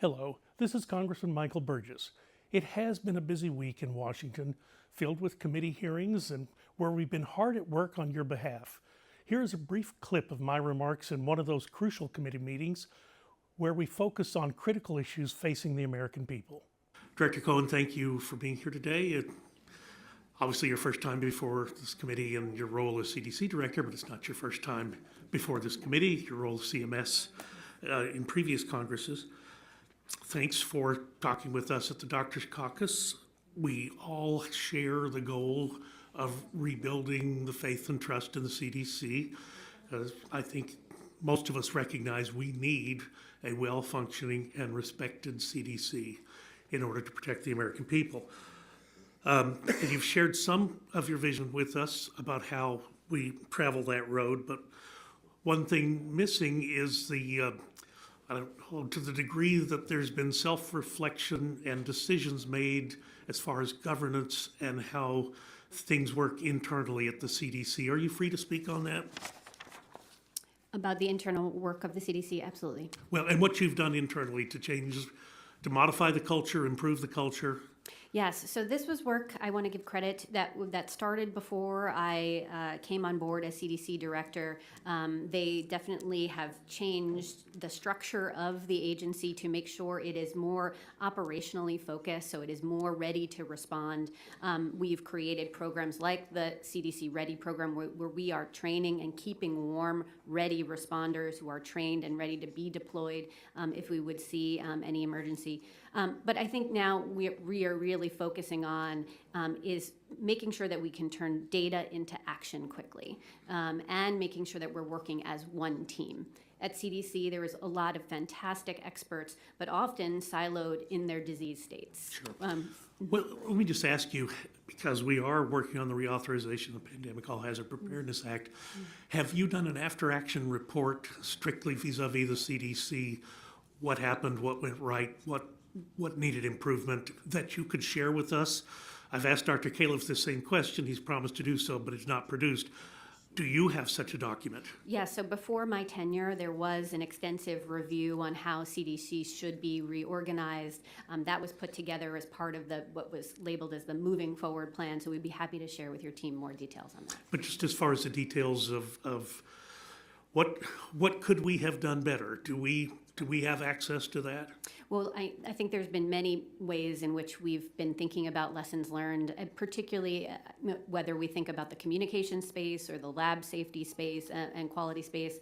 Hello, this is Congressman Michael Burgess. It has been a busy week in Washington, filled with committee hearings and where we've been hard at work on your behalf. Here is a brief clip of my remarks in one of those crucial committee meetings where we focus on critical issues facing the American people. Director Cohen, thank you for being here today. Obviously your first time before this committee in your role as CDC director, but it's not your first time before this committee, your role as CMS in previous Congresses. Thanks for talking with us at the Doctors Caucus. We all share the goal of rebuilding the faith and trust in the CDC. I think most of us recognize we need a well-functioning and respected CDC in order to protect the American people. And you've shared some of your vision with us about how we travel that road, but one thing missing is to the degree that there's been self-reflection and decisions made as far as governance and how things work internally at the CDC. Are you free to speak on that? About the internal work of the CDC, absolutely. Well, and what you've done internally to modify the culture, improve the culture. Yes, so this was work, I want to give credit, that started before I came on board as CDC director. They definitely have changed the structure of the agency to make sure it is more operationally focused, so it is more ready to respond. We've created programs like the CDC Ready program where we are training and keeping warm, ready responders who are trained and ready to be deployed if we would see any emergency. But I think now we are really focusing on is making sure that we can turn data into action quickly and making sure that we're working as one team. At CDC, there is a lot of fantastic experts, but often siloed in their disease states. Sure. Well, let me just ask you, because we are working on the reauthorization of the Pandemic All Hazard Preparedness Act, have you done an after-action report strictly vis-a-vis the CDC? What happened, what went right, what needed improvement that you could share with us? I've asked Dr. Califf the same question. He's promised to do so, but it's not produced. Do you have such a document? Yes, so before my tenure, there was an extensive review on how CDC should be reorganized. That was put together as part of what was labeled as the Moving Forward plan, so we'd be happy to share with your team more details on that. But just as far as the details of what could we have done better? Do we have access to that? Well, I think there's been many ways in which we've been thinking about lessons learned, particularly whether we think about the communication space or the lab safety space and quality space.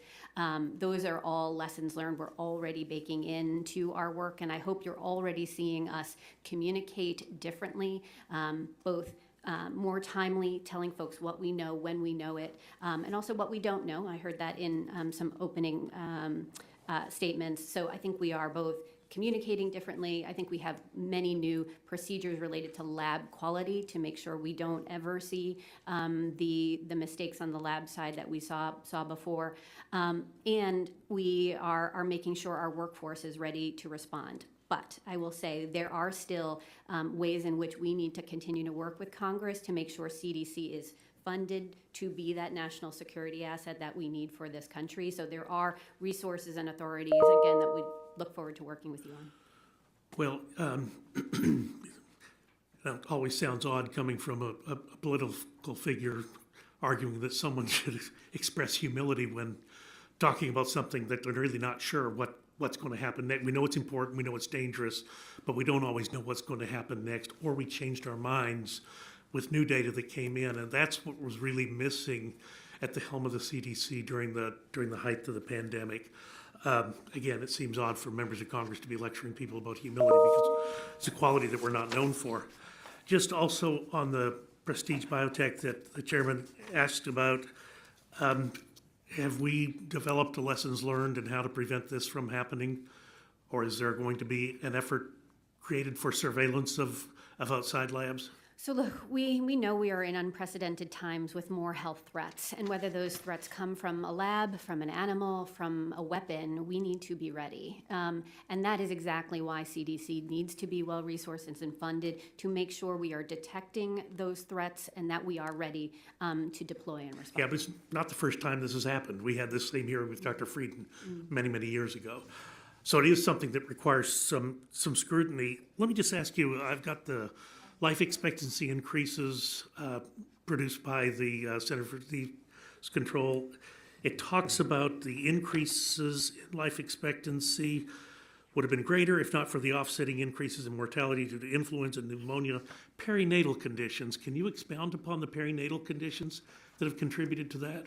Those are all lessons learned we're already baking into our work, and I hope you're already seeing us communicate differently, both more timely, telling folks what we know when we know it, and also what we don't know. I heard that in some opening statements. So I think we are both communicating differently. I think we have many new procedures related to lab quality to make sure we don't ever see the mistakes on the lab side that we saw before. And we are making sure our workforce is ready to respond. But I will say there are still ways in which we need to continue to work with Congress to make sure CDC is funded to be that national security asset that we need for this country. So there are resources and authorities, again, that we look forward to working with you on. Well, that always sounds odd coming from a political figure arguing that someone should express humility when talking about something that they're really not sure what's going to happen next. We know it's important, we know it's dangerous, but we don't always know what's going to happen next, or we changed our minds with new data that came in, and that's what was really missing at the helm of the CDC during the height of the pandemic. Again, it seems odd for members of Congress to be lecturing people about humility because it's a quality that we're not known for. Just also on the Prestige Biotech that the chairman asked about, have we developed the lessons learned and how to prevent this from happening? Or is there going to be an effort created for surveillance of outside labs? So look, we know we are in unprecedented times with more health threats, and whether those threats come from a lab, from an animal, from a weapon, we need to be ready. And that is exactly why CDC needs to be well-resourced and funded to make sure we are detecting those threats and that we are ready to deploy and respond. Yeah, but it's not the first time this has happened. We had this same here with Dr. Frieden many, many years ago. So it is something that requires some scrutiny. Let me just ask you, I've got the life expectancy increases produced by the Center for Disease Control. It talks about the increases in life expectancy would have been greater if not for the offsetting increases in mortality due to influenza, pneumonia, perinatal conditions. Can you expound upon the perinatal conditions that have contributed to that?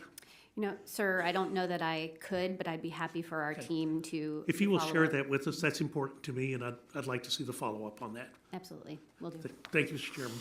You know, sir, I don't know that I could, but I'd be happy for our team to. If you will follow share up. that with us, that's important to me, and I'd like to see the follow-up on that. Absolutely, will do. Thank you, Mr. Chairman.